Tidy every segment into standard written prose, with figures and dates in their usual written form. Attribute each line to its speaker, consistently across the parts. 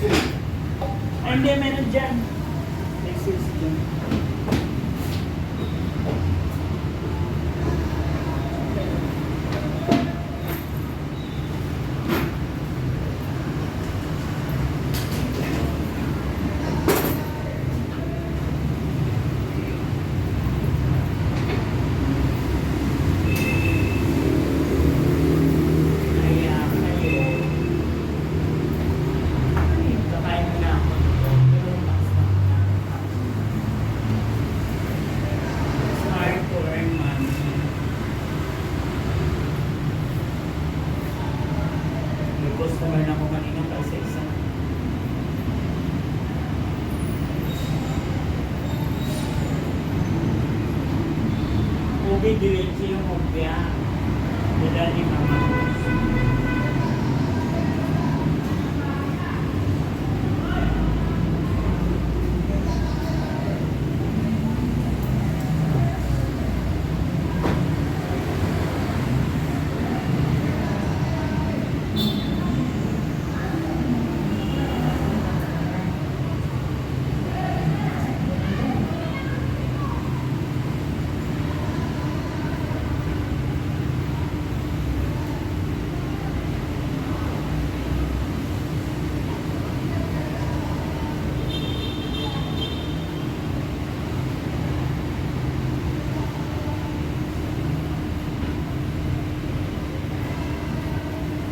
Speaker 1: Ay, hindi, meron dyan. May sales dyan. Customer na ako kanina pa isa-isa. Ubi diretso yung hopya. Dala ni Mama.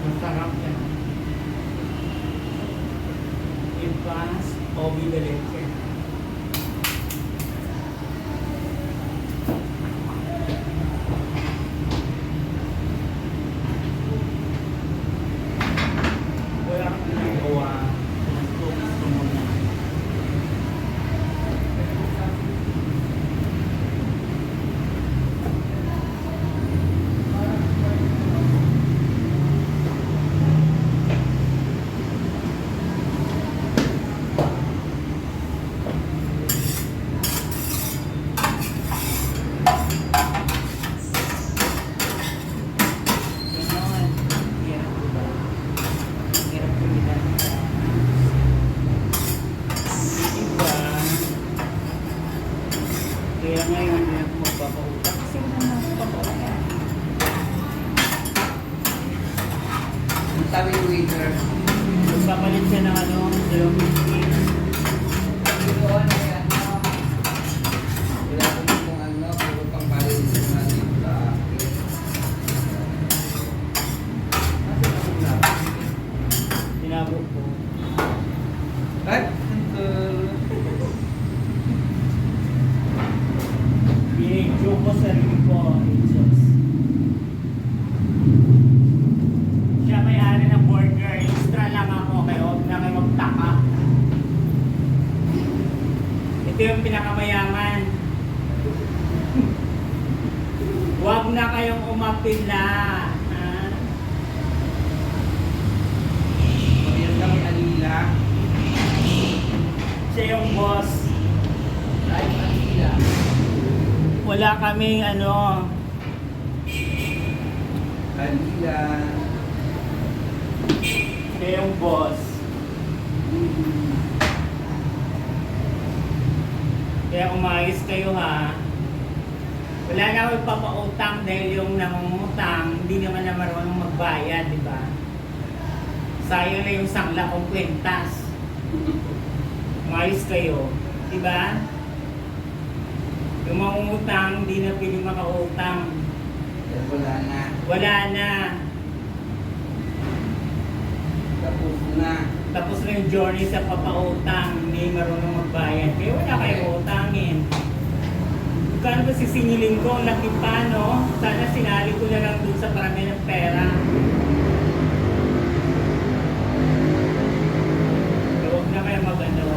Speaker 1: Masarap yan. Ipas o bidalente. Wala kang ginagawa. Gusto mo na. Kaya ngayon, hindi ako magpapautang. Kasi wala na ako papautang.
Speaker 2: Ang sabi yung waiter,
Speaker 1: Magpapalit siya ng ano, dalawang biscuit.
Speaker 2: doon ay ano, wala ko kung ano, puro pang palit na dito sa akin. Kasi nakulap.
Speaker 1: Tinabok ko.
Speaker 2: Right?
Speaker 1: Binigyo ko sarili ko. Jesus. Siya may-ari ng burger. Extra lang ako. Kaya huwag na kayo magtaka. Ito yung pinakamayaman. Huwag na kayong umapila. Ha?
Speaker 2: Mayroon kami alila.
Speaker 1: Siya yung boss.
Speaker 2: Right? Alila.
Speaker 1: Wala kaming ano.
Speaker 2: Alila.
Speaker 1: Siya yung boss. Kaya umayos kayo ha. Wala na ako ipapautang dahil yung nangungutang hindi naman na marunong magbayad, di ba? Sayang na yung sangla kong kwentas. Umayos kayo, di ba? Yung mangungutang hindi na pwede makautang.
Speaker 2: Wala na.
Speaker 1: Wala na.
Speaker 2: Tapos na.
Speaker 1: Tapos na yung journey sa papautang, hindi marunong magbayad. Kaya wala kayong utangin. Kano ba sisingilin ko? Ang laki pa, no? Sana sinali ko na lang dun sa parami ng pera. So, huwag na kayo mag-ano.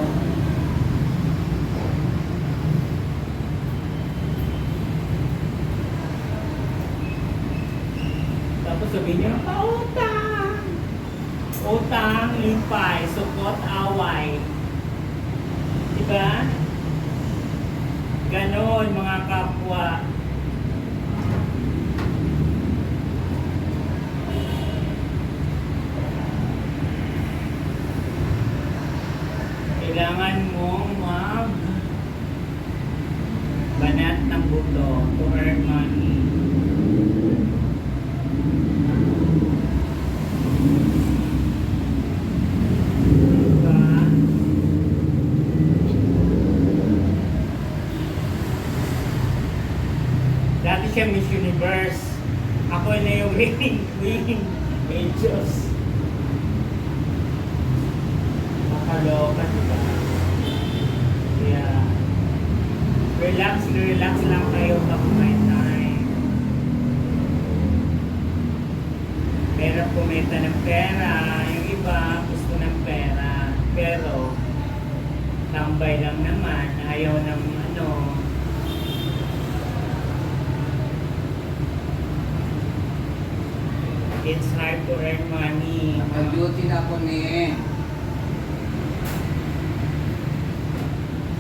Speaker 1: Tapos sabihin niyo, pautang! Utang, lipay, sukot, away. Diba? Ganon, mga kapwa. Kailangan mong banat ng buto to earn money. Diba? Dati siya Miss Universe. Ako na yung reigning queen. Eh, Diyos. Makaloka, diba? Kaya, relax lang kayo pag may time. Pero kumita ng pera, yung iba gusto ng pera. Pero, tambay lang naman, ayaw ng ano. It's hard to earn money.
Speaker 2: Nag-duty na ako ni.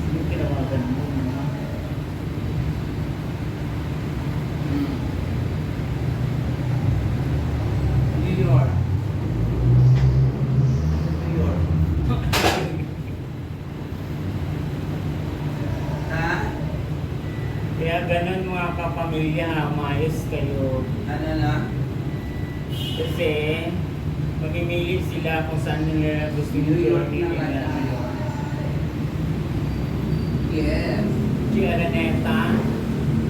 Speaker 1: Sino tinawagan mo? No? New York. New York.
Speaker 2: Ha?
Speaker 1: Kaya ganun mga kapamilya, maayos kayo.
Speaker 2: Ano na?
Speaker 1: Kasi mamimili sila kung saan nila gusto
Speaker 2: New
Speaker 1: nyo
Speaker 2: York na
Speaker 1: nila.
Speaker 2: tayo. Yes.
Speaker 1: Si Araneta,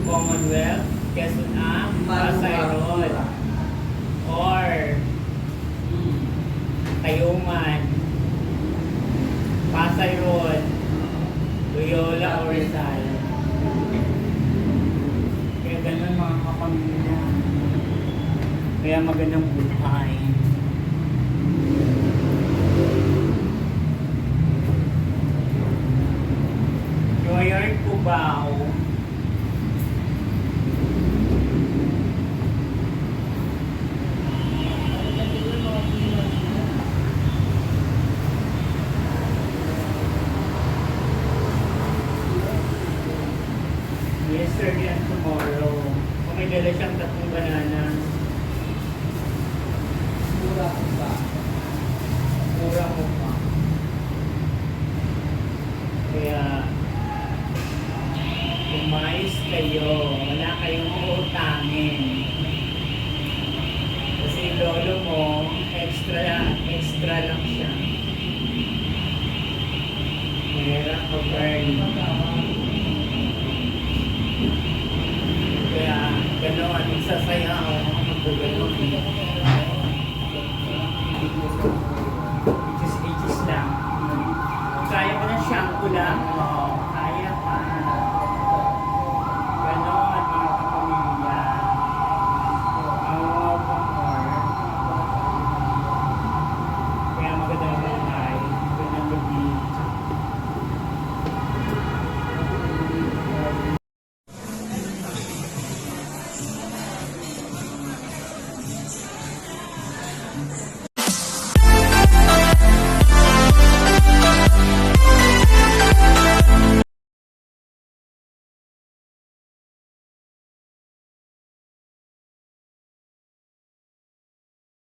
Speaker 1: Commonwealth, Quezon Up, Pasay Road, or Tayuman, Pasay Road, Loyola or Rizal. Kaya ganun mga kapamilya. Kaya magandang buhay. New York, Cubao. Yesterday and tomorrow. Kung may dala siyang 3 bananas,
Speaker 2: Mura ko ba?
Speaker 1: mura mo pa. Kaya, umayos kayo. Wala kayong uutangin. Kasi lolo mo, extra lang siya. Mahirap mag-earn. Kaya, gano'n, magsasayaw, mag-gano'n. Itis lang. Kaya mo ng shampoo lang.